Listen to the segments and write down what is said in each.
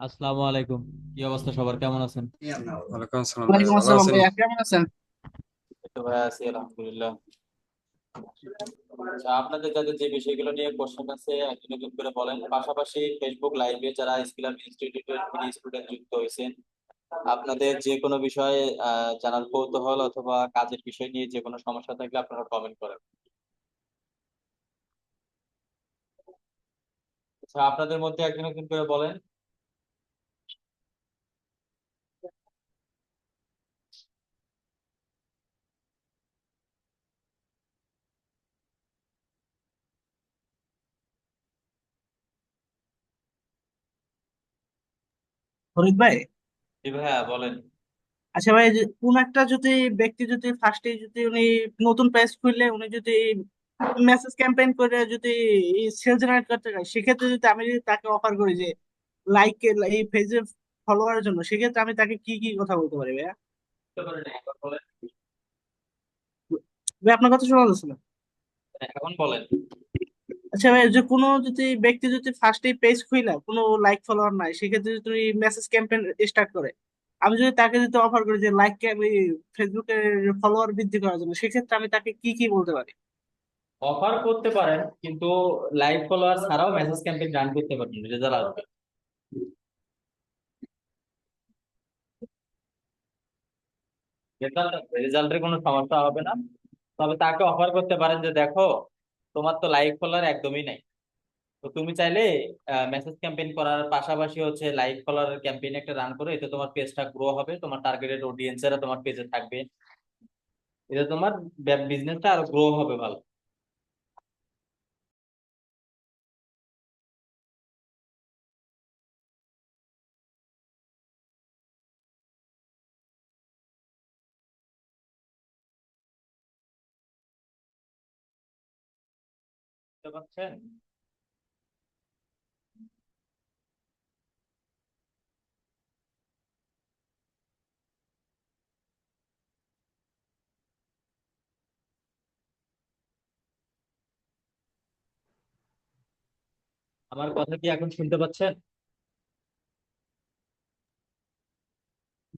আসসালামু আলাইকুম। কি অবস্থা, সবার কেমন আছেন? ওয়ালাইকুম আসসালাম ভাই, ওয়ালাইকুম ভালো আসসালাম আছেন? ভাইয়া, কেমন আছেন? এই তো ভাই আছি আলহামদুলিল্লাহ। আচ্ছা, আপনাদের যাদের যে বিষয়গুলো নিয়ে কোশ্চেন আছে একটু নতুন করে বলেন, পাশাপাশি ফেসবুক লাইভে যারা স্কিলার ইনস্টিটিউটের স্টুডেন্ট যুক্ত হয়েছেন, আপনাদের যে কোনো বিষয়ে জানার কৌতূহল অথবা কাজের বিষয় নিয়ে যে কোনো সমস্যা থাকলে আপনারা কমেন্ট করেন। আচ্ছা, আপনাদের মধ্যে একজন একজন করে বলেন। ফরিদ ভাই, জি ভাইয়া বলেন। আচ্ছা ভাই, যে কোন একটা যদি ব্যক্তি যদি ফার্স্টে যদি উনি নতুন পেজ খুললে উনি যদি মেসেজ ক্যাম্পেইন করে যদি সেল জেনারেট করতে চায়, সেক্ষেত্রে যদি আমি যদি তাকে অফার করি যে লাইক এই পেজে ফলোয়ারের জন্য, সেক্ষেত্রে আমি তাকে কি কি কথা বলতে পারি ভাইয়া? বুঝতে পারেন, একবার বলেন। ভাই আপনার কথা শোনা যাচ্ছে না। এখন বলেন। আচ্ছা ভাই, যে কোনো যদি ব্যক্তি যদি ফার্স্টে পেজ খুইলা কোনো লাইক ফলোয়ার নাই, সেক্ষেত্রে যদি তুমি মেসেজ ক্যাম্পেইন স্টার্ট করে, আমি যদি তাকে যদি অফার করি যে লাইক ফেসবুকের ফলোয়ার বৃদ্ধি করার জন্য, সেক্ষেত্রে আমি তাকে কি কি বলতে পারি? অফার করতে পারেন, কিন্তু লাইভ ফলোয়ার ছাড়াও মেসেজ ক্যাম্পেইন রান করতে পারবেন, রেজাল্ট আসবে। রেজাল্টের কোনো সমস্যা হবে না। তবে তাকে অফার করতে পারেন যে দেখো, তোমার তো লাইভ ফলোয়ার একদমই নাই। তো তুমি চাইলে মেসেজ ক্যাম্পেইন করার পাশাপাশি হচ্ছে লাইভ ফলোয়ার ক্যাম্পেইন একটা রান করো, এতে তোমার পেজটা গ্রো হবে, তোমার টার্গেটেড অডিয়েন্সেরা তোমার পেজে থাকবে। এতে তোমার বিজনেসটা আরো গ্রো হবে ভালো। বুঝতে পারছেন? আমার কথা কি এখন শুনতে পাচ্ছেন?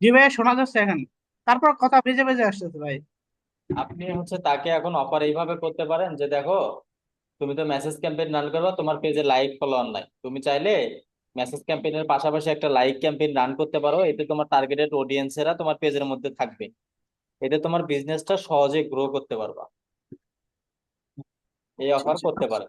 জি ভাইয়া, শোনা যাচ্ছে এখন। তারপর কথা বেজে বেজে আসতেছে ভাই। আপনি হচ্ছে তাকে এখন অফার এইভাবে করতে পারেন যে দেখো, তুমি তো মেসেজ ক্যাম্পেইন রান করবা, তোমার পেজে লাইক ফলোয়ার নাই, তুমি চাইলে মেসেজ ক্যাম্পেইনের পাশাপাশি একটা লাইক ক্যাম্পেইন রান করতে পারো, এতে তোমার টার্গেটেড অডিয়েন্সেরা তোমার পেজের মধ্যে থাকবে। এতে তোমার বিজনেসটা সহজে গ্রো করতে পারবা। এই আচ্ছা অফার আচ্ছা। করতে পারো।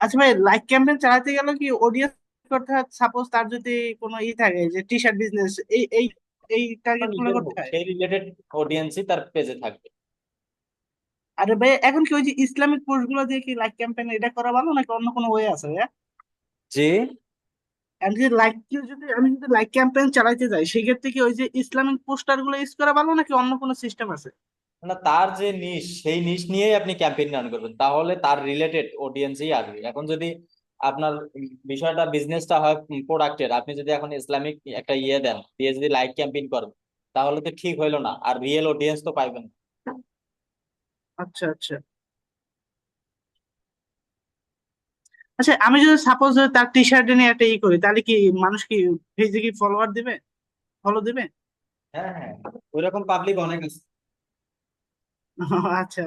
আচ্ছা ভাই, লাইক ক্যাম্পেইন চালাতে গেলে কি অডিয়েন্স করতে হয়? সাপোজ তার যদি কোনো থাকে যে টি শার্ট বিজনেস, এই এই এই টার্গেট গুলো নিজের করতে হোক, হয়? সেই রিলেটেড অডিয়েন্সই তার পেজে থাকবে। আরে ভাই, এখন কি ওই যে ইসলামিক পোস্ট গুলো দিয়ে কি লাইক ক্যাম্পেইন এটা করা ভালো, নাকি অন্য কোনো ওয়ে আছে ভাইয়া? যে আমি যদি লাইক ক্যাম্পেইন চালাইতে যাই, সেক্ষেত্রে কি ওই যে ইসলামিক পোস্টার গুলো ইউজ করা ভালো, নাকি অন্য কোনো সিস্টেম আছে? না, তার যে নিশ, সেই নিশ নিয়েই আপনি ক্যাম্পেইন রান করবেন, তাহলে তার রিলেটেড অডিয়েন্সই আসবে। এখন যদি আপনার বিষয়টা বিজনেসটা হয় প্রোডাক্টের, আপনি যদি এখন ইসলামিক একটা ইয়ে দেন দিয়ে যদি লাইক ক্যাম্পেইন করেন, তাহলে তো ঠিক হইলো না, আর রিয়েল অডিয়েন্স তো পাইবেন না। আচ্ছা আচ্ছা। আচ্ছা, আমি যদি সাপোজ তার টি শার্ট নিয়ে একটা করি, তাহলে কি মানুষ কি পেজে কি ফলোয়ার দিবে, ফলো দিবে? হ্যাঁ হ্যাঁ, ওইরকম পাবলিক অনেক আছে। আচ্ছা।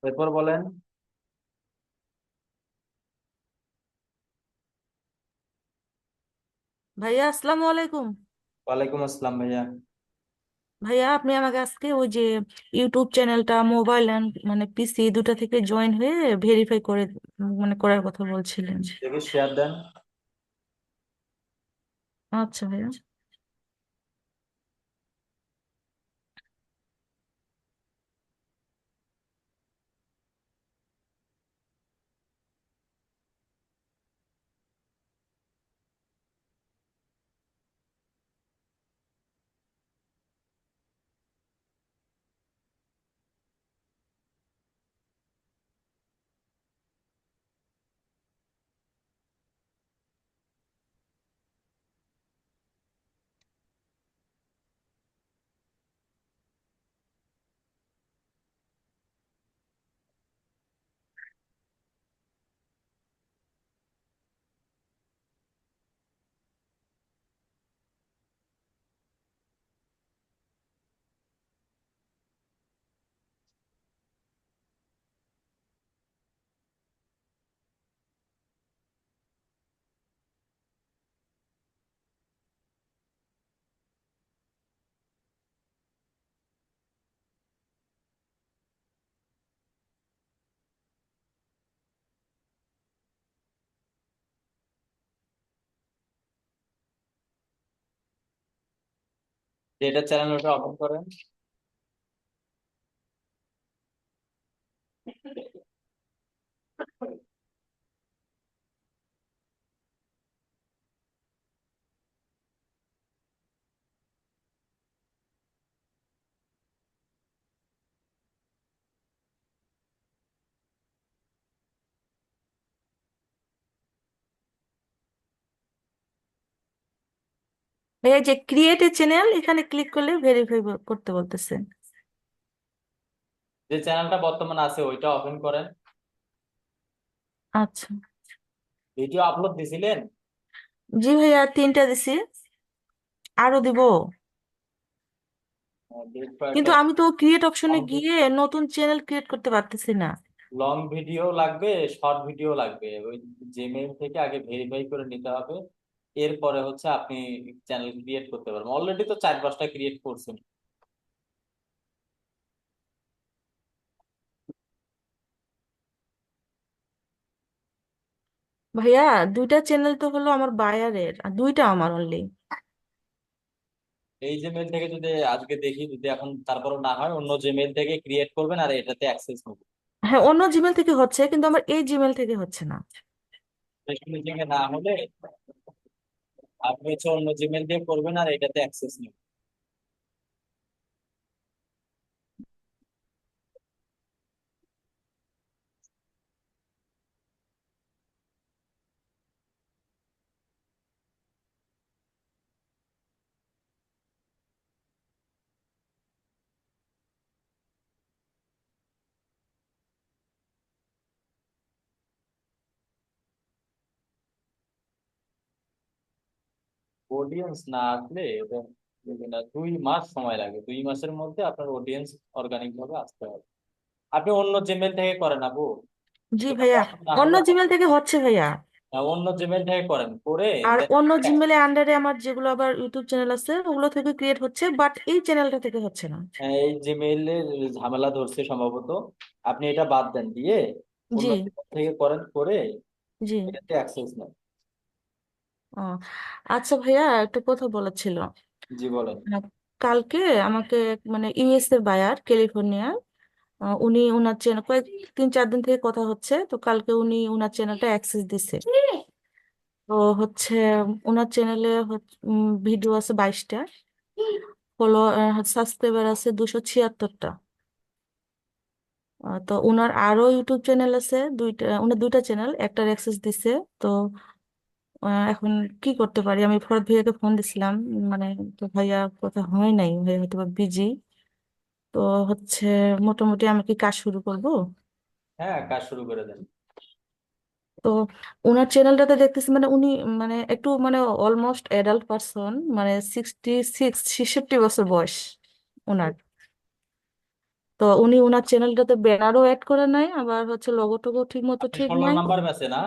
এরপর বলেন। ভাইয়া আসসালামু আলাইকুম। ওয়ালাইকুম আসসালাম ভাইয়া। ভাইয়া আপনি আমাকে আজকে ওই যে ইউটিউব চ্যানেলটা মোবাইল অ্যান্ড মানে পিসি দুটা থেকে জয়েন হয়ে ভেরিফাই করে মানে করার কথা বলছিলেন। দেখি শেয়ার দেন। আচ্ছা ভাইয়া। যেটা চ্যানেল ওটা ওপেন করেন। ভাইয়া যে ক্রিয়েট এ চ্যানেল এখানে ক্লিক করলে ভেরিফাই করতে বলতেছে। যে চ্যানেলটা বর্তমানে আছে ওইটা ওপেন করেন। আচ্ছা। ভিডিও আপলোড দিছিলেন? জি ভাইয়া 3টা দিছি, আরো দিব। কিন্তু আমি তো ক্রিয়েট অপশনে গিয়ে নতুন চ্যানেল ক্রিয়েট করতে পারতেছি না। লং ভিডিও লাগবে, শর্ট ভিডিও লাগবে, ওই জিমেইল থেকে আগে ভেরিফাই করে নিতে হবে। এরপরে হচ্ছে আপনি চ্যানেল ক্রিয়েট করতে পারবেন। অলরেডি তো 4-5টা ক্রিয়েট করছেন। ভাইয়া 2টা চ্যানেল তো হলো আমার বায়ারের, আর 2টা আমার অনলি। এই জিমেইল থেকে যদি আজকে দেখি, যদি এখন তারপরও না হয়, অন্য জিমেইল থেকে ক্রিয়েট করবেন আর এটাতে অ্যাক্সেস নেবেন। হ্যাঁ, অন্য জিমেল থেকে হচ্ছে, কিন্তু আমার এই জিমেল থেকে হচ্ছে না। মিটিং এ না হলে আপনি হচ্ছে অন্য জিমেইল দিয়ে করবেন আর এটাতে অ্যাক্সেস নেবেন। অডিয়েন্স না আসলে এটা দেবে না, 2 মাস সময় লাগে। 2 মাসের মধ্যে আপনার অডিয়েন্স অর্গানিক ভাবে আসতে হবে। আপনি অন্য জিমেইল থেকে করেন আপু। জি এটা ভাইয়া, না অন্য হলে জিমেল থেকে হচ্ছে ভাইয়া। অন্য জিমেইল থেকে করেন, করে আর then অন্য জিমেলের আন্ডারে আমার যেগুলো আবার ইউটিউব চ্যানেল আছে ওগুলো থেকে ক্রিয়েট হচ্ছে, বাট এই চ্যানেলটা থেকে হচ্ছে না। এই জিমেইলের ঝামেলা ধরছে সম্ভবত। আপনি এটা বাদ দেন, দিয়ে জি। অন্য জিমেইল থেকে করেন, করে জি। এটাতে অ্যাক্সেস নেন। ও আচ্ছা ভাইয়া, একটা কথা বলার ছিল। জি বলেন। আহ, কালকে আমাকে মানে ইউএস এর বায়ার ক্যালিফোর্নিয়া, উনি ওনার চ্যানেল কয়েক 3-4 দিন থেকে কথা হচ্ছে, তো কালকে উনি ওনার চ্যানেলটা অ্যাক্সেস দিছে। তো হচ্ছে ওনার চ্যানেলে ভিডিও আছে 22টা, ফলো সাবস্ক্রাইবার আছে 276টা। তো ওনার আরো ইউটিউব চ্যানেল আছে 2টা, ওনার 2টা চ্যানেল, একটার অ্যাক্সেস দিছে। তো এখন কি করতে পারি? আমি ফরহাদ ভাইয়াকে ফোন দিছিলাম, মানে তো ভাইয়া কথা হয় নাই, ভাইয়া হয়তো বিজি। তো হচ্ছে মোটামুটি আমি কি কাজ শুরু করব? হ্যাঁ, কাজ শুরু করে দেন। তো ওনার চ্যানেলটাতে দেখতেছি মানে উনি মানে একটু মানে অলমোস্ট অ্যাডাল্ট পারসন, মানে 66-66 বয়স ওনার। তো উনি ওনার চ্যানেলটাতে ব্যানারও অ্যাড করে নাই, আবার হচ্ছে লোগো টোগো ঠিক মতো আপনি ঠিক 16 নাম্বার নাই। ব্যাচে না?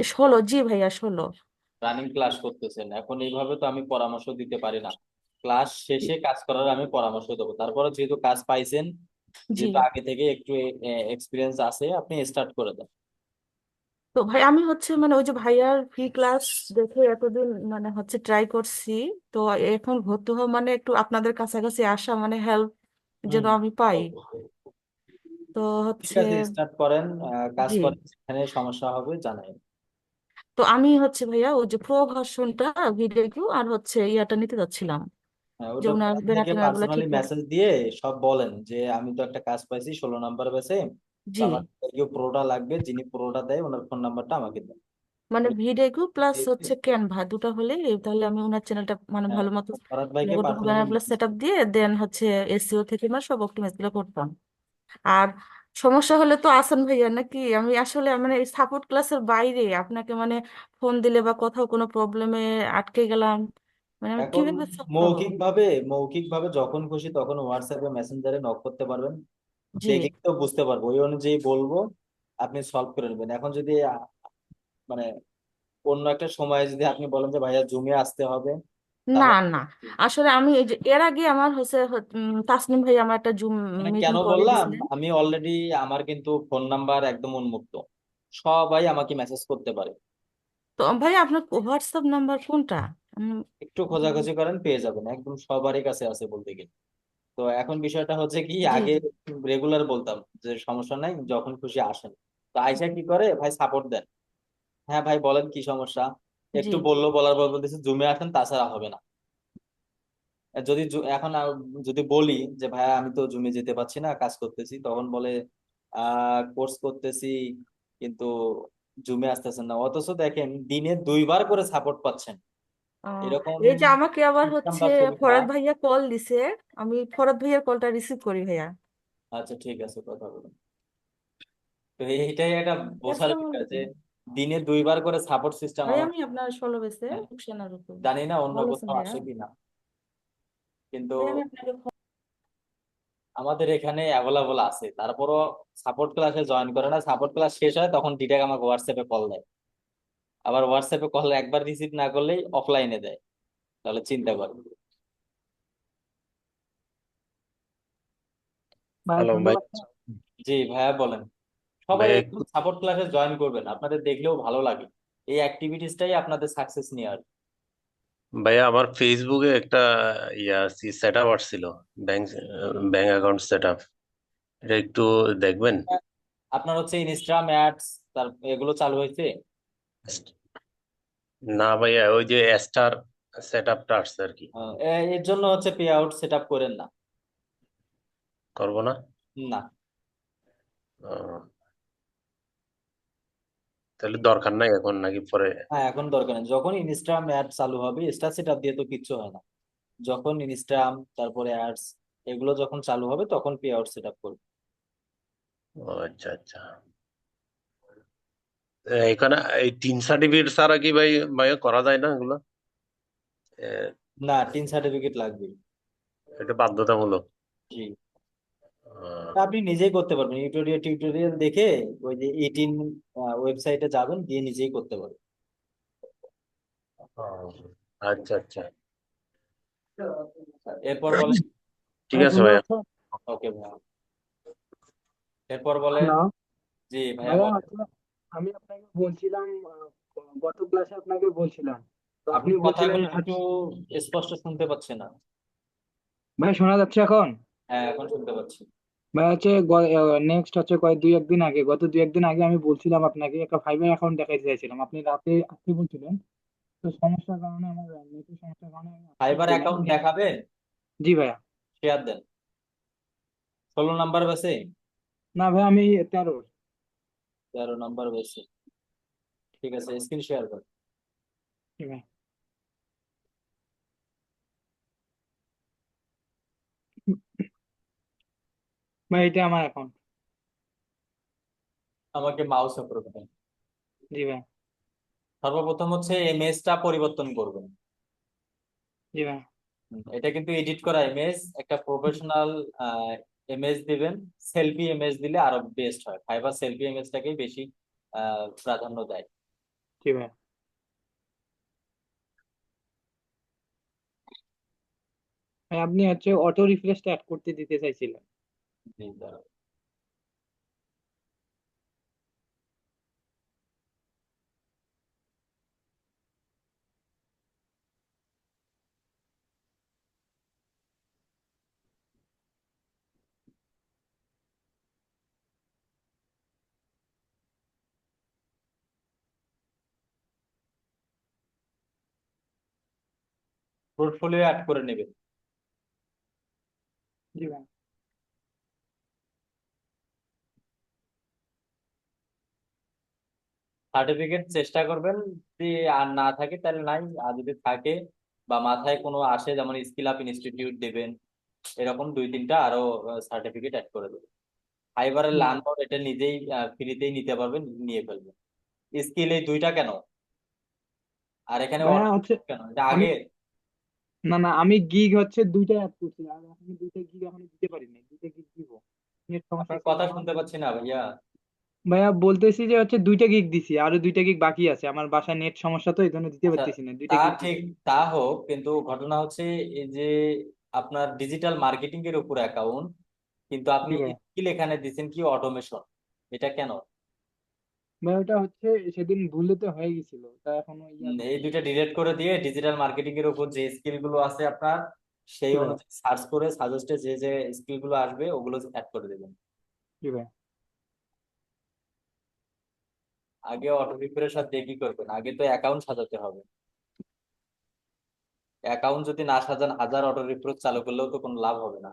16, জি ভাইয়া 16। রানিং ক্লাস করতেছেন এখন, এইভাবে তো আমি পরামর্শ দিতে পারি না। ক্লাস শেষে কাজ করার আমি পরামর্শ দেবো। তারপরে যেহেতু কাজ পাইছেন, জি। যেহেতু আগে থেকে একটু এক্সপিরিয়েন্স আছে, আপনি স্টার্ট করে দেন। তো ভাই আমি হচ্ছে মানে ওই যে ভাইয়ার ফ্রি ক্লাস দেখে এতদিন মানে হচ্ছে ট্রাই করছি। তো এখন ভর্তি হওয়া মানে একটু আপনাদের কাছাকাছি আসা মানে হেল্প হুম। যেন আমি পাই। তো ঠিক হচ্ছে আছে, স্টার্ট করেন। কাজ জি। করেন, যেখানে সমস্যা হবে জানাই। তো আমি হচ্ছে ভাইয়া ওই যে প্রো ভার্সনটা ভিডিও আর হচ্ছে ইয়াটা নিতে যাচ্ছিলাম, হ্যাঁ, যে ওটা ওনার ফোন ব্যানার থেকে ট্যানার গুলো পার্সোনালি ঠিক করে। মেসেজ দিয়ে সব বলেন যে আমি তো একটা কাজ পাইছি 16 নাম্বার ব্যাচে, তো জি। আমার কেউ প্রোটা লাগবে, যিনি প্রোটা দেয় ওনার ফোন নাম্বারটা আমাকে দেন। মানে ভিডিও প্লাস হচ্ছে ক্যানভা দুটো হলে তাহলে আমি ওনার চ্যানেলটা মানে হ্যাঁ, ভালো মতো ফরহাদ ভাইকে লোগো টোগো পার্সোনালি ব্যানার গুলো সেট আপ দিয়ে দেন হচ্ছে এসইও থেকে মানে সব অপটিমাইজ গুলো করতাম। আর সমস্যা হলে তো আসান ভাইয়া নাকি, আমি আসলে মানে এই সাপোর্ট ক্লাসের বাইরে আপনাকে মানে ফোন দিলে বা কোথাও কোনো প্রবলেমে আটকে গেলাম, মানে আমি এখন কিভাবে solve করবো? মৌখিকভাবে যখন খুশি তখন হোয়াটসঅ্যাপে মেসেঞ্জারে নক করতে পারবেন। জি। দেখে তো বুঝতে পারবো, ওই অনুযায়ী বলবো, আপনি সলভ করে নেবেন। এখন যদি মানে অন্য একটা সময় যদি আপনি বলেন যে ভাইয়া জুমে আসতে হবে, না তাহলে না, আসলে আমি এই যে এর আগে আমার হচ্ছে তাসনিম ভাই আমার একটা জুম মানে মিটিং কেন করে বললাম, দিছিলেন। আমি অলরেডি আমার কিন্তু ফোন নাম্বার একদম উন্মুক্ত, সবাই আমাকে মেসেজ করতে পারে। তো ভাই আপনার হোয়াটসঅ্যাপ নাম্বার কোনটা? উম, একটু খোঁজাখুঁজি করেন, পেয়ে যাবেন, একদম সবারই কাছে আছে বলতে গেলে। তো এখন বিষয়টা হচ্ছে কি, জি আগে জি রেগুলার বলতাম যে সমস্যা নাই, যখন খুশি আসেন। তো আইসা কি করে ভাই, সাপোর্ট দেন। হ্যাঁ ভাই বলেন কি সমস্যা, জি একটু বললো, বলার পর বলতেছে জুমে আসেন, তাছাড়া হবে না। যদি এখন যদি বলি যে ভাই আমি তো জুমে যেতে পারছি না, কাজ করতেছি, তখন বলে কোর্স করতেছি, কিন্তু জুমে আসতেছেন না, অথচ দেখেন দিনে 2বার করে সাপোর্ট পাচ্ছেন। আহ, এরকম এই যে আমাকে আবার সিস্টেম হচ্ছে বা সুবিধা। ফরাদ ভাইয়া কল দিছে, আমি ফরাদ ভাইয়ার কলটা রিসিভ করি ভাইয়া। আচ্ছা ঠিক আছে, কথা বলুন। তো এইটাই একটা বোঝার আসসালামু বিষয় যে আলাইকুম দিনে 2বার করে সাপোর্ট সিস্টেম ভাই, আমার, আমি আপনার 16 বেসে হ্যাঁ, রুকসানার উপর। জানি না অন্য ভালো আছেন কোথাও ভাইয়া? আসে কিনা, কিন্তু ভাই আমি আপনাকে আমাদের এখানে অ্যাভেলেবল আছে। তারপরও সাপোর্ট ক্লাসে জয়েন করে না, সাপোর্ট ক্লাস শেষ হয় তখন ডিরেক্ট আমাকে হোয়াটসঅ্যাপে কল দেয়। আবার হোয়াটসঅ্যাপে কল একবার রিসিভ না করলেই অফলাইনে দেয়। তাহলে চিন্তা করেন। ভাই হ্যালো শুনতে ভাই। পাচ্ছেন? জি ভাইয়া বলেন। সবাই ভাই একটু সাপোর্ট ক্লাসে জয়েন করবেন, আপনাদের দেখলেও ভালো লাগে। এই অ্যাক্টিভিটিসটাই আপনাদের সাকসেস নিয়ে আর কি। ভাইয়া আমার ফেসবুকে একটা সেট আপ আসছিল, bank bank account set up, এটা একটু দেখবেন। আপনার হচ্ছে ইনস্টাগ্রাম অ্যাডস তার এগুলো চালু হয়েছে? না ভাইয়া, ওই যে স্টার সেট আপটা আসছে আর কি। এর জন্য হচ্ছে পে আউট সেট আপ করেন না। করবো না? না। ও, তাহলে দরকার নাই এখন নাকি পরে? হ্যাঁ এখন দরকার নেই, যখন ইনস্টাগ্রাম অ্যাড চালু হবে, স্টার সেট আপ দিয়ে তো কিচ্ছু হয় না। যখন ইনস্টাগ্রাম তারপরে অ্যাডস এগুলো যখন চালু হবে তখন পে আউট সেট আপ করবে। ও আচ্ছা আচ্ছা। এখানে এই 3 সার্টিফিকেট ছাড়া কি ভাই ভাইয়া করা যায় না এগুলো? এ, না, টিন সার্টিফিকেট লাগবে। এটা বাধ্যতামূলক? জি। আহ, আপনি নিজেই করতে পারবেন, টিউটোরিয়াল টিউটোরিয়াল দেখে ওই যে 18 ওয়েবসাইটে যাবেন, গিয়ে নিজেই করতে পারবেন। আচ্ছা আচ্ছা, এরপর বলেন। ঠিক ভাই আছে শুনতে ভাইয়া। পাচ্ছেন? ওকে ভাইয়া, এরপর বলেন। হ্যালো জি ভাইয়া ভাইয়া, বলেন। আসলে আমি আপনাকে বলছিলাম, গত ক্লাসে আপনাকে বলছিলাম, তো আপনি আপনার বলছিলেন কথাগুলো একটু স্পষ্ট শুনতে পাচ্ছি না। ভাই শোনা যাচ্ছে এখন? হ্যাঁ এখন শুনতে পাচ্ছি। ভাই হচ্ছে নেক্সট হচ্ছে গত দুই একদিন আগে আমি বলছিলাম আপনাকে একটা ফাইবার অ্যাকাউন্ট দেখাইতে চাইছিলাম, আপনি রাতে আসতে বলছিলেন। তো সমস্যার কারণে আমার নেটের সমস্যার কারণে আমি আসতে ফাইবার পারি নাই অ্যাকাউন্ট দেখাবেন? জি ভাইয়া। শেয়ার দেন। 16 নাম্বার বেসে? না ভাই, আমি 13। 13 নাম্বার বেসে? ঠিক আছে, স্ক্রিন শেয়ার করেন। জি ভাই। ভাই এটা আমার অ্যাকাউন্ট। আমাকে মাউস অফ করবেন। জি ভাই। সর্বপ্রথম হচ্ছে ইমেজটা পরিবর্তন করবেন। জি ভাই। এটা কিন্তু এডিট করা ইমেজ, একটা প্রফেশনাল ইমেজ দিবেন। সেলফি ইমেজ দিলে আরো বেস্ট হয়, ফাইবার সেলফি ইমেজটাকে বেশি প্রাধান্য দেয়। জি ভাই। ভাই আপনি হচ্ছে অটো রিফ্রেশটা অ্যাড করতে দিতে চাইছিলেন। জি, দাঁড়াও। পোর্টফোলিও অ্যাড করে নেবেন। জি ভাই। সার্টিফিকেট চেষ্টা করবেন, যদি আর না থাকে তাহলে নাই, আর যদি থাকে বা মাথায় কোনো আসে, যেমন স্কিল আপ ইনস্টিটিউট দেবেন, এরকম 2-3টা আরো সার্টিফিকেট অ্যাড করে দেবেন। ফাইবারের জি লার্ন ভাই। এটা নিজেই ফ্রিতেই নিতে পারবেন, নিয়ে ফেলবেন। স্কিল এই 2টা কেন, আর এখানে ভাইয়া অটো হচ্ছে কেন, এটা আমি, আগে? না না, আমি গিগ হচ্ছে দুইটা অ্যাড করছি, আর এখন দুইটা গিগ এখন দিতে পারি না, দুইটা গিগ দিব। নেট সমস্যা আপনার ছিল কথা আমার। শুনতে পাচ্ছি না ভাইয়া। ভাইয়া বলতেছি যে হচ্ছে দুইটা গিগ দিছি, আরো দুইটা গিগ বাকি আছে, আমার বাসায় নেট সমস্যা, তো এই জন্য দিতে আচ্ছা, পারতেছি না, তা দুইটা গিগ দিব। ঠিক, তা হোক, কিন্তু ঘটনা হচ্ছে এই যে আপনার ডিজিটাল মার্কেটিং এর উপর অ্যাকাউন্ট, কিন্তু আপনি জি ভাই। স্কিল এখানে দিচ্ছেন কি অটোমেশন, এটা কেন? ভাই ওটা হচ্ছে সেদিন ভুলেতে হয়ে গেছিল, তা এখনো ইয়া এই দুইটা ডিলিট করে দিয়ে ডিজিটাল মার্কেটিং এর উপর যে স্কিল গুলো আছে আপনার, সেই জি ভাইয়া। অনুযায়ী সার্চ করে সাজেস্টে যে যে স্কিল গুলো আসবে ওগুলো অ্যাড করে দেবেন। জি ভাইয়া। আগে অটো রিফ্রেশার দিয়ে কি করবেন, আগে তো অ্যাকাউন্ট সাজাতে হবে। অ্যাকাউন্ট যদি না সাজান, হাজার অটো রিফ্রেশ চালু করলেও তো কোনো লাভ হবে না।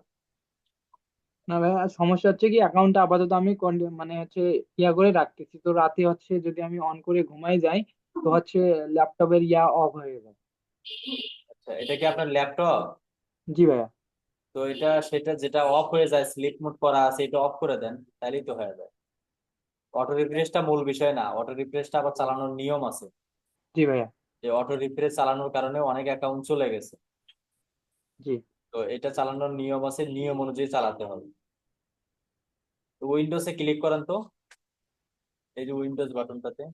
না ভাইয়া, সমস্যা হচ্ছে কি অ্যাকাউন্টটা আপাতত আমি মানে হচ্ছে ইয়া করে রাখতেছি, তো রাতে হচ্ছে যদি আমি অন করে ঘুমাই যাই তো হচ্ছে ল্যাপটপের ইয়া অফ হয়ে যায়। আচ্ছা, এটা কি আপনার ল্যাপটপ? জি ভাইয়া। তো এটা সেটা যেটা অফ হয়ে যায়, স্লিপ মোড করা আছে, এটা অফ করে দেন, তাহলেই তো হয়ে যায়। অটো রিফ্রেশটা মূল বিষয় না, অটো রিফ্রেশটা আবার চালানোর নিয়ম আছে। জি ভাইয়া। যে অটো রিফ্রেশ চালানোর কারণে অনেক অ্যাকাউন্ট চলে গেছে। জি। তো এটা চালানোর নিয়ম আছে, নিয়ম অনুযায়ী চালাতে হবে। তো উইন্ডোজে ক্লিক করেন তো, এই যে উইন্ডোজ বাটনটাতে।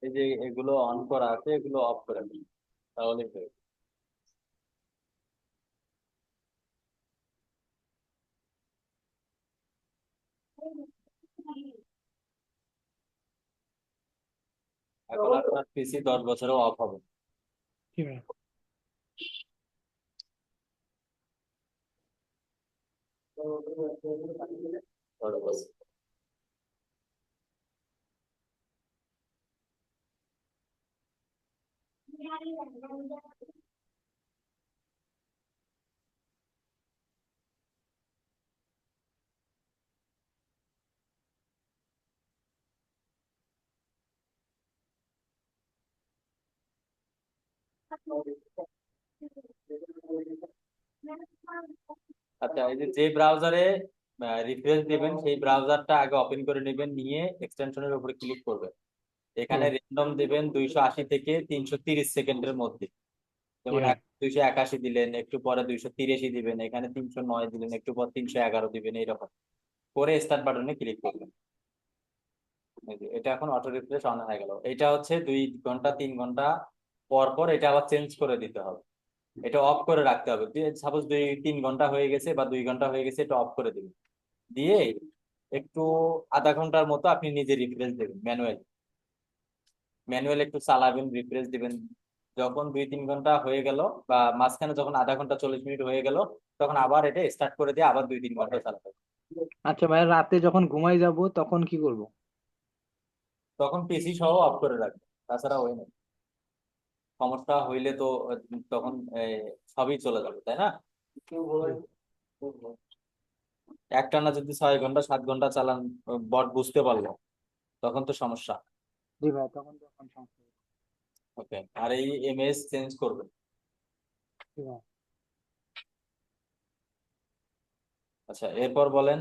এই যে এগুলো অন করা আছে, এগুলো অফ করে দিন, তাহলে হয়ে যাবে। এখন আপনার পিসি 10 বছরেও অফ হবে না। জি ভাইয়া। 10 বছর। আচ্ছা, এই যে যে ব্রাউজারে রিফ্রেশ দিবেন, সেই ব্রাউজারটা আগে ওপেন করে নেবেন, নিয়ে এক্সটেনশনের উপরে ক্লিক করবেন। জি এখানে ভাইয়া। র্যান্ডম দিবেন 280 থেকে 330 সেকেন্ডের মধ্যে। জি যেমন ভাইয়া। 281 দিলেন, একটু পরে 283 দিবেন, এখানে 309 দিলেন, একটু পর 311 দিবেন, এইরকম করে স্টার্ট বাটনে ক্লিক করবেন। এই যে এটা এখন অটো রিফ্রেশ অন হয়ে গেল। এটা হচ্ছে 2 ঘন্টা 3 ঘন্টা পর পর এটা আবার চেঞ্জ করে দিতে হবে। এটা অফ করে রাখতে হবে। সাপোজ 2-3 ঘন্টা হয়ে গেছে বা 2 ঘন্টা হয়ে গেছে, এটা অফ করে দিবেন। দিয়ে একটু আধা ঘন্টার মতো আপনি নিজে রিফ্রেশ দেবেন, ম্যানুয়াল ম্যানুয়াল একটু চালাবেন, রিফ্রেশ দিবেন। যখন 2-3 ঘন্টা হয়ে গেল বা মাঝখানে যখন আধা ঘন্টা 40 মিনিট হয়ে গেল, তখন আবার এটা স্টার্ট করে দিয়ে আবার 2-3 ঘন্টা চালাতে হবে। আচ্ছা ভাইয়া, রাতে যখন ঘুমাই যাব তখন কি করব? তখন পিসি সহ অফ করে রাখবেন, তাছাড়া হয় না। সমস্যা হইলে তো তখন সবই চলে যাবে, তাই না? জি। একটানা যদি 6 ঘন্টা 7 ঘন্টা চালান, বট বুঝতে পারলো, তখন তো সমস্যা। জি ভাইয়া, তখন তখন সমস্যা হবে। ওকে, আর এই এমএস চেঞ্জ করবেন। জি ভাইয়া। আচ্ছা, এরপর বলেন।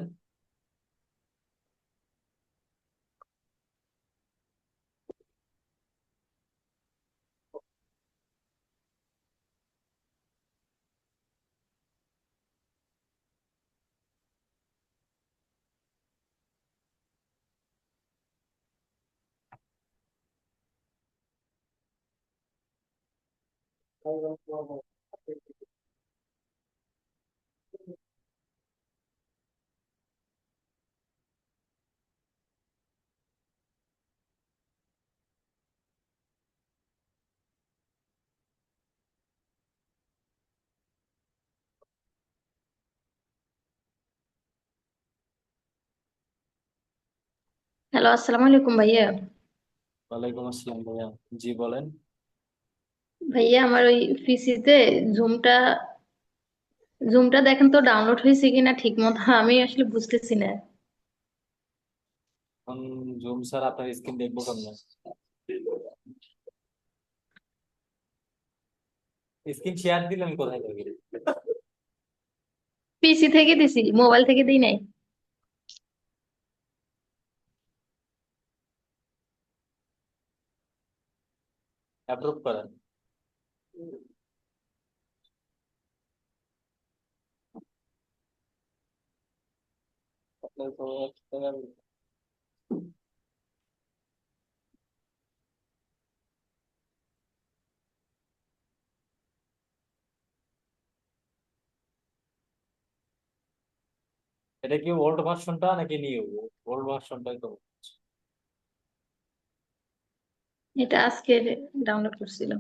হ্যালো, আসসালামু আলাইকুম ভাইয়া। ওয়ালাইকুম আসসালাম ভাইয়া। জি বলেন। ভাইয়া আমার ওই পিসিতে জুমটা জুমটা দেখেন তো ডাউনলোড হয়েছে কিনা ঠিক মতো, আমি আসলে বুঝতেছি না। এখন জুম স্যার আপনার স্ক্রিন দেখবো কেমন? স্ক্রিন শেয়ার দিলেন কোথায় থেকে? পিসি থেকে দিছি, মোবাইল থেকে দিই নাই। অ্যাপ্রুভ করেন। এটা কি ওল্ড ভার্সনটা নাকি নিউ? ওল্ড ভার্সনটাই তো। এটা আজকে ডাউনলোড করছিল।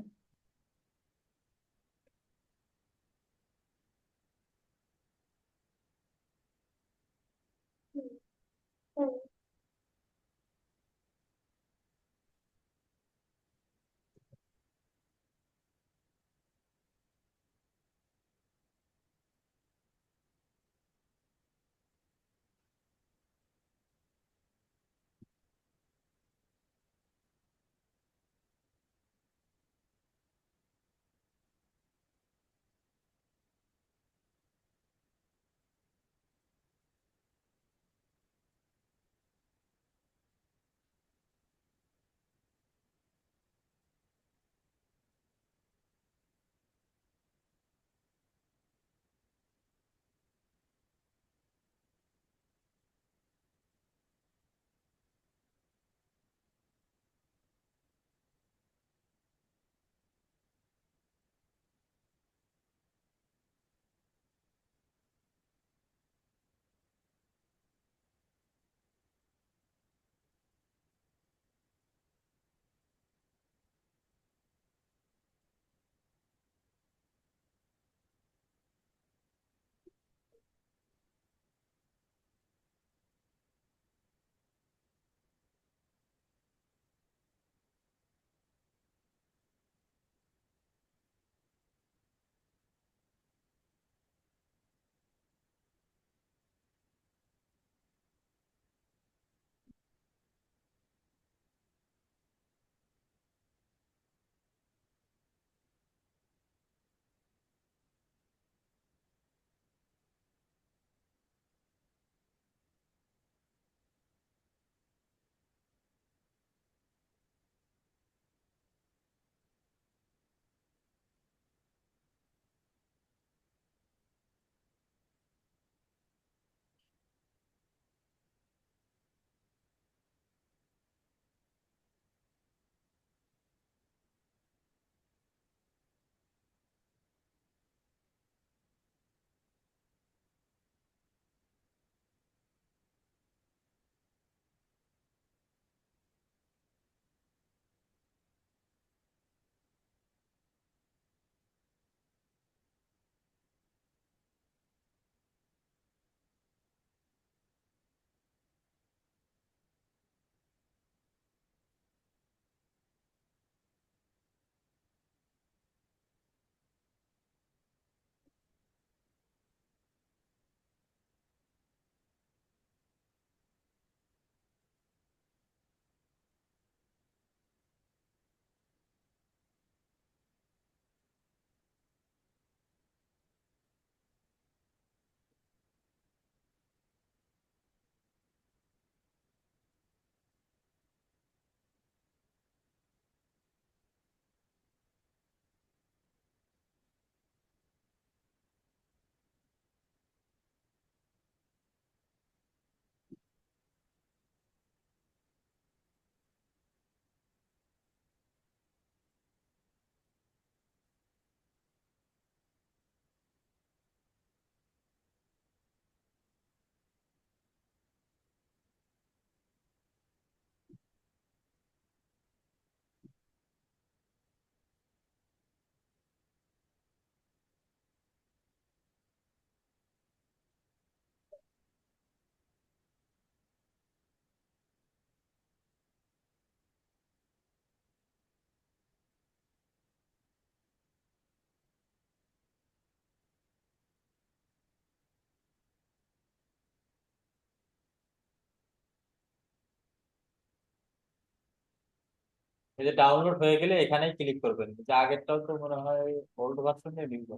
এই যে ডাউনলোড হয়ে গেলে এখানেই ক্লিক করবেন, যে আগেরটাও তো মনে হয় ওল্ড ভার্সন নিয়ে নিউ।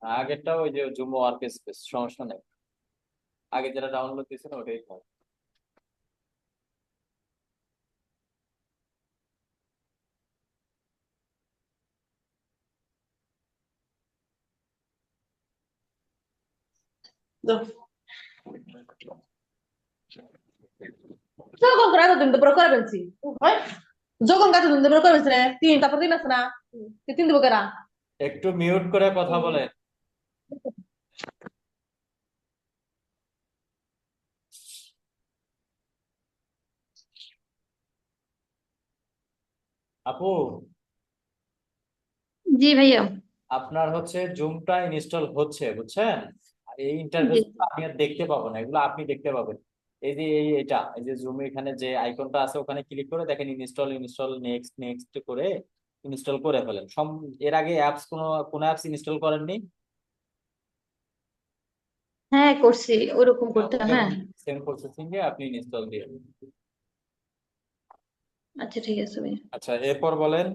আগেরটাও ওই যে জুম ওয়ার্ক স্পেস, সমস্যা নেই। আগে যেটা ডাউনলোড দিয়েছেন ওটাই থাক। Jogo con grado de procura bensi. Jogo con grado de procura bensi. Tin, তারপর দিন আছে না? তিন দিব কেরা? একটু মিউট করে কথা বলেন। আপু, জি ভাইয়া। আপনার হচ্ছে জুমটা ইনস্টল হচ্ছে, বুঝছেন? আর এই জি। ইন্টারফেস আমি আর দেখতে পাবো না, এগুলো আপনি দেখতে পাবেন। এই যে এই যে জুম এখানে যে আইকনটা আছে ওখানে ক্লিক করে দেখেন ইনস্টল ইনস্টল নেক্সট নেক্সট করে ইনস্টল করে ফেলেন। এর আগে অ্যাপস কোনো অ্যাপস ইনস্টল করেননি? হ্যাঁ করছি, ওরকম করতে হ্যাঁ। সেম প্রসেসিং এ আপনি ইনস্টল দিয়ে দিন। আচ্ছা ঠিক আছে ভাইয়া। আচ্ছা, এরপর বলেন।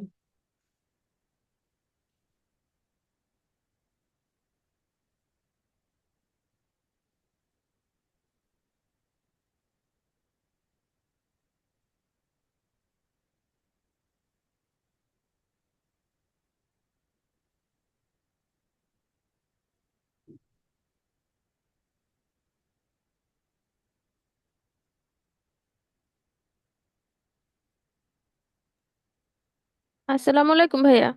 আসসালামু আলাইকুম ভাইয়া।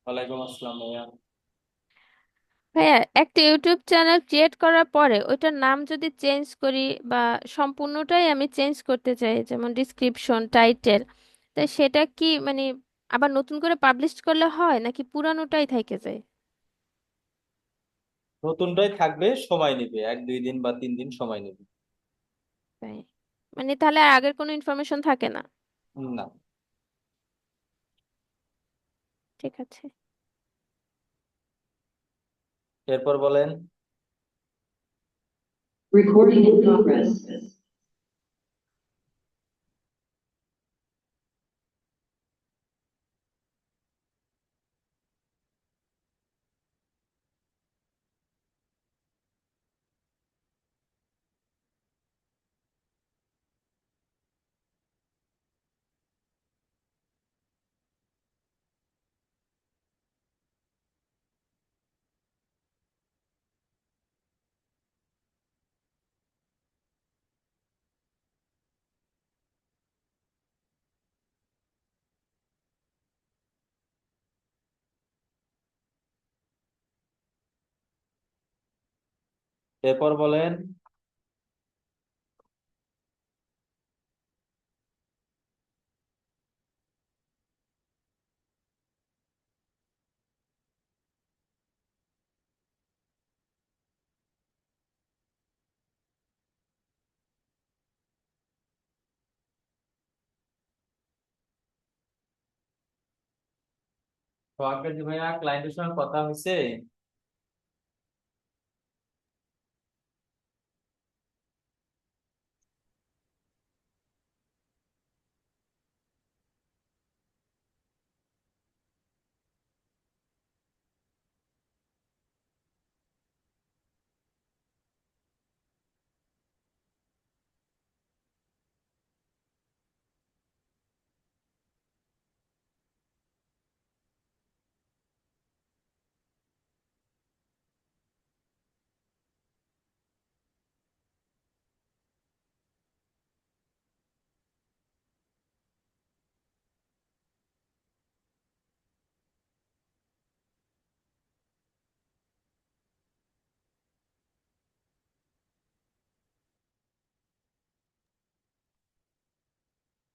ওয়ালাইকুম আসসালাম ভাইয়া। ভাইয়া, একটা ইউটিউব চ্যানেল ক্রিয়েট করার পরে ওইটার নাম যদি চেঞ্জ করি বা সম্পূর্ণটাই আমি চেঞ্জ করতে চাই, যেমন ডিসক্রিপশন, টাইটেল, তাই সেটা কি মানে আবার নতুন করে পাবলিশ করলে হয় নাকি পুরানোটাই থেকে যায়? নতুনটাই থাকবে, সময় নেবে 1-2 দিন বা 3 দিন সময় নেবে। তাই মানে তাহলে আর আগের কোনো ইনফরমেশন থাকে না? না। ঠিক আছে। এরপর বলেন। Recording in progress. এরপর বলেন। তো আকাশ ভাইয়া, ক্লায়েন্টের সঙ্গে কথা হয়েছে?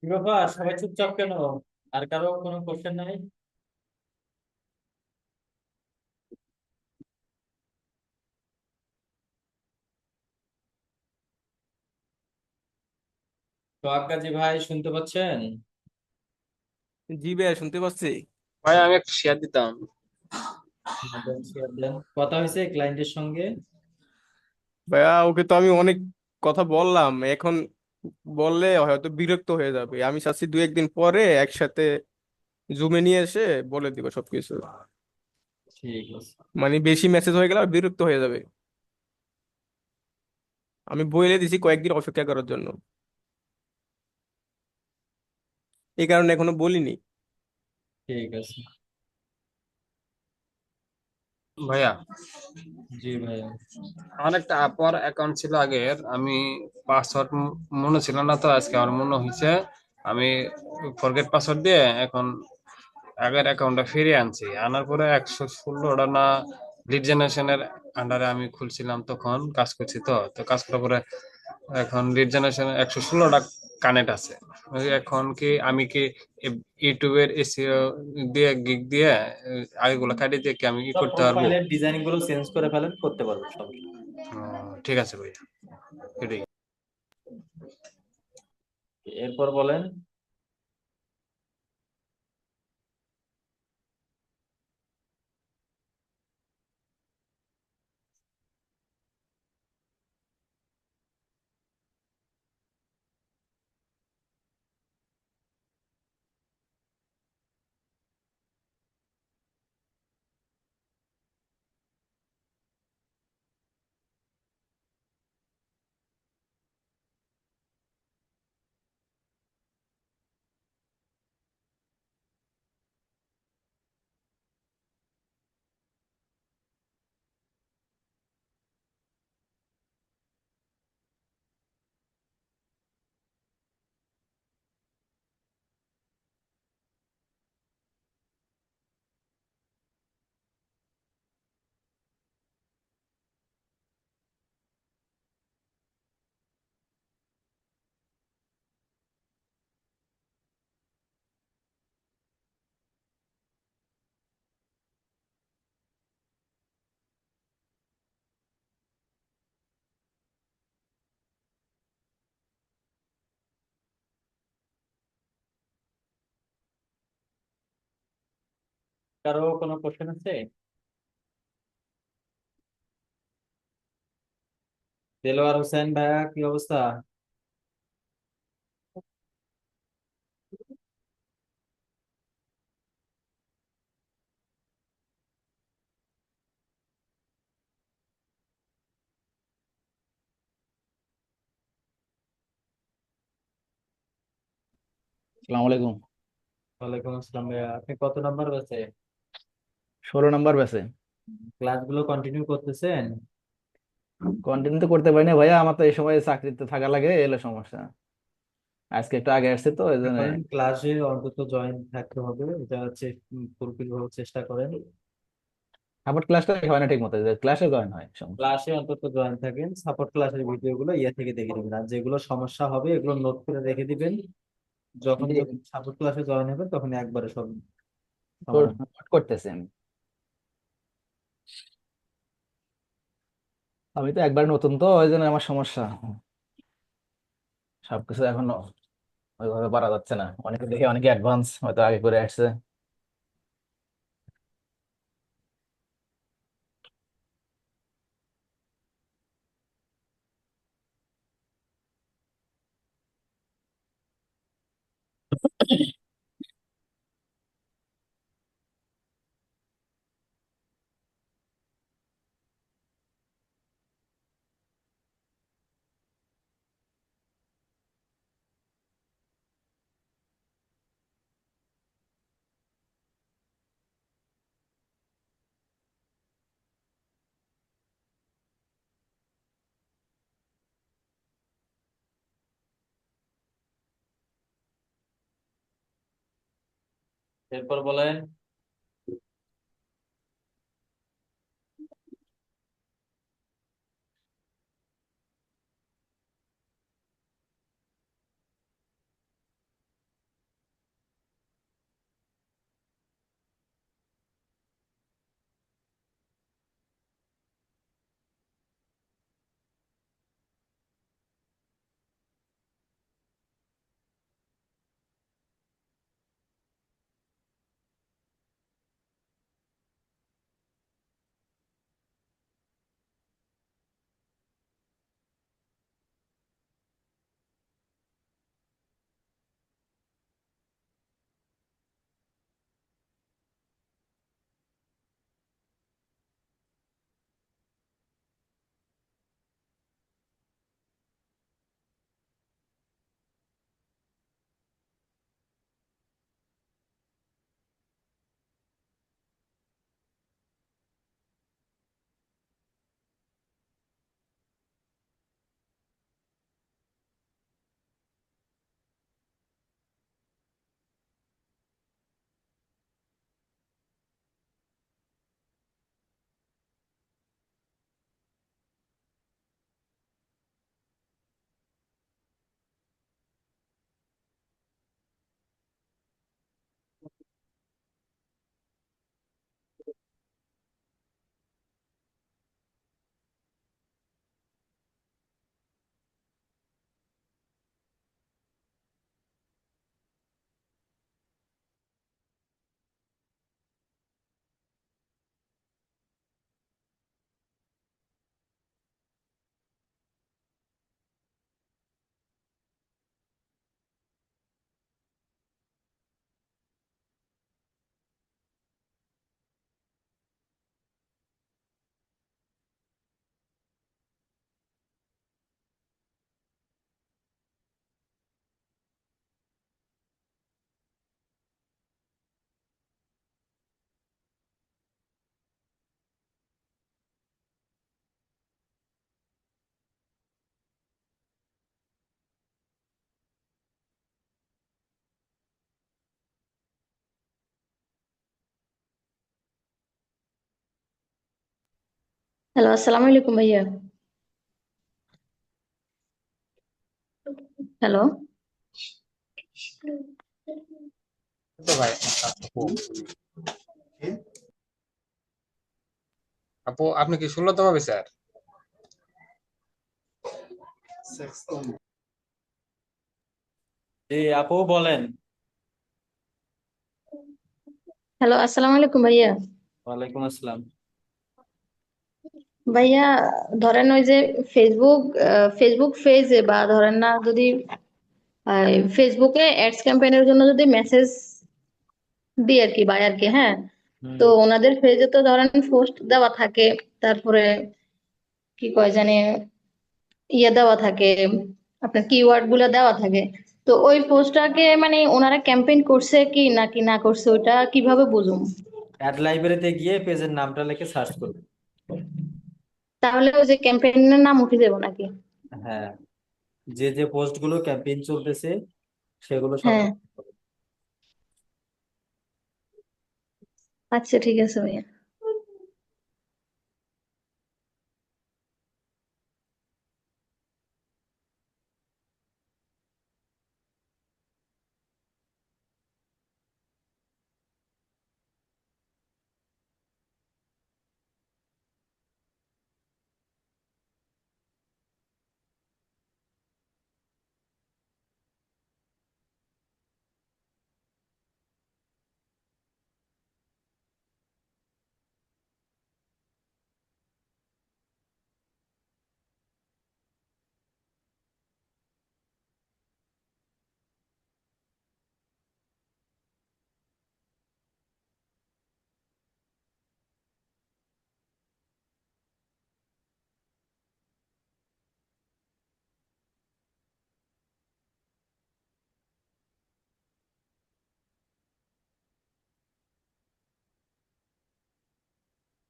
কি ব্যাপার, সবাই চুপচাপ কেন? আর কারো কোনো কোশ্চেন নাই? তো আকাশ ভাই, শুনতে পাচ্ছেন? জি ভাইয়া, শুনতে পাচ্ছি। ভাই আমি একটা শেয়ার দিতাম। দেন, share দেন। কথা হয়েছে ক্লায়েন্টের সঙ্গে? ভাইয়া, ওকে তো আমি অনেক কথা বললাম, এখন বললে হয়তো বিরক্ত হয়ে যাবে। আমি চাচ্ছি 2-1 দিন পরে একসাথে জুমে নিয়ে এসে বলে দিব সবকিছু। ঠিক আছে। মানে বেশি মেসেজ হয়ে গেলে আর বিরক্ত হয়ে যাবে। আমি বলে দিছি কয়েকদিন অপেক্ষা করার জন্য, এই কারণে এখনো বলিনি। ঠিক আছে। ভাইয়া, জি ভাইয়া। আমার একটা আপার অ্যাকাউন্ট ছিল আগের, আমি পাসওয়ার্ড মনে ছিল না, তো আজকে আমার মনে হয়েছে। আমি ফরগেট পাসওয়ার্ড দিয়ে এখন আগের অ্যাকাউন্টটা ফিরিয়ে আনছি। আনার পরে 116টা না লিড জেনারেশনের আন্ডারে আমি খুলছিলাম, তখন কাজ করছি। তো তো কাজ করার পরে এখন লিড জেনারেশন 116টা কানেক্ট আছে। এখন কি আমি কি ইউটিউবের এসইও দিয়ে গিগ দিয়ে আগেগুলো কাটিয়ে দিয়ে কি আমি কি সব করতে পারবো? প্রোফাইলের ডিজাইন গুলো চেঞ্জ করে ফেলেন, করতে পারবেন, সমস্যা নেই। ঠিক আছে ভাইয়া, এটাই। এরপর বলেন। কারো কোনো কোশ্চেন আছে? দেলোয়ার হোসেন ভাইয়া, কি অবস্থা? সালাম আলাইকুম। ওয়ালাইকুম আসসালাম ভাইয়া, আপনি কত নাম্বার ব্যাচে? 16 নম্বর ব্যাচে। ক্লাসগুলো কন্টিনিউ করতেছেন? কন্টিনিউ তো করতে পারি না ভাইয়া, আমার তো এই সময় চাকরিতে থাকা লাগে, এলো সমস্যা। আজকে একটু আগে আসছে তো এই কি জন্য। করেন, ক্লাসে অন্তত জয়েন থাকতে হবে, এটা হচ্ছে ফুলফিল ভাবে চেষ্টা করেন। সাপোর্ট ক্লাসটা হয় না ঠিক মতো, ক্লাসে জয়েন হয় সমস্যা। ক্লাসে অন্তত জয়েন থাকেন, সাপোর্ট ক্লাসের ভিডিও গুলো ইয়ে থেকে দেখে দিবেন, আর যেগুলো সমস্যা হবে এগুলো নোট করে রেখে দিবেন। যখন জি, যখন সাপোর্ট ক্লাসে জয়েন হবে তখন একবারে সব সমাধান। নোট করতেছি আমি। আমি তো একবার নতুন তো ওই জন্য আমার সমস্যা, সবকিছু এখনো ওইভাবে পারা যাচ্ছে না। অনেকে দেখি অনেকে অ্যাডভান্স হয়তো আগে করে আসছে। এরপর বলেন। হ্যালো, আসসালামু আলাইকুম ভাইয়া। হ্যালো। তো ভাই আপু আপু আপনি কি 16তম অফিসার? জি আপু বলেন। হ্যালো, আসসালামু আলাইকুম ভাইয়া। ওয়ালাইকুম আসসালাম। ভাইয়া, ধরেন ওই যে ফেসবুক পেজে বা ধরেন না যদি ফেসবুকে অ্যাডস ক্যাম্পেইনের জন্য যদি মেসেজ দিই আর কি বায়ারকে, হ্যাঁ, তো হুম। ওনাদের পেজে তো ধরেন পোস্ট দেওয়া থাকে, তারপরে কি কয় জানি ইয়ে দেওয়া থাকে, আপনার কিওয়ার্ড গুলো দেওয়া থাকে। তো ওই পোস্টটাকে মানে ওনারা ক্যাম্পেইন করছে কি নাকি না করছে ওইটা কিভাবে বুঝুম? অ্যাড লাইব্রেরিতে গিয়ে পেজের নামটা লিখে সার্চ করবে। তাহলে ওই যে ক্যাম্পেইনের নাম উঠে যাবো নাকি? হ্যাঁ, যে যে পোস্ট গুলো ক্যাম্পেইন চলতেছে সেগুলো সব হ্যাঁ, দেখতে হবে। আচ্ছা ঠিক আছে ভাইয়া।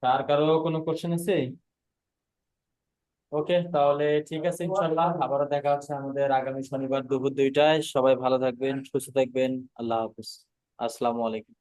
কার কারো কোনো কোশ্চেন আছে? ওকে, তাহলে ঠিক আছে, ইনশাল্লাহ আবারও দেখা হচ্ছে আমাদের আগামী শনিবার দুপুর 2টায়। সবাই ভালো থাকবেন, সুস্থ থাকবেন। আল্লাহ হাফিজ। আসসালামু আলাইকুম।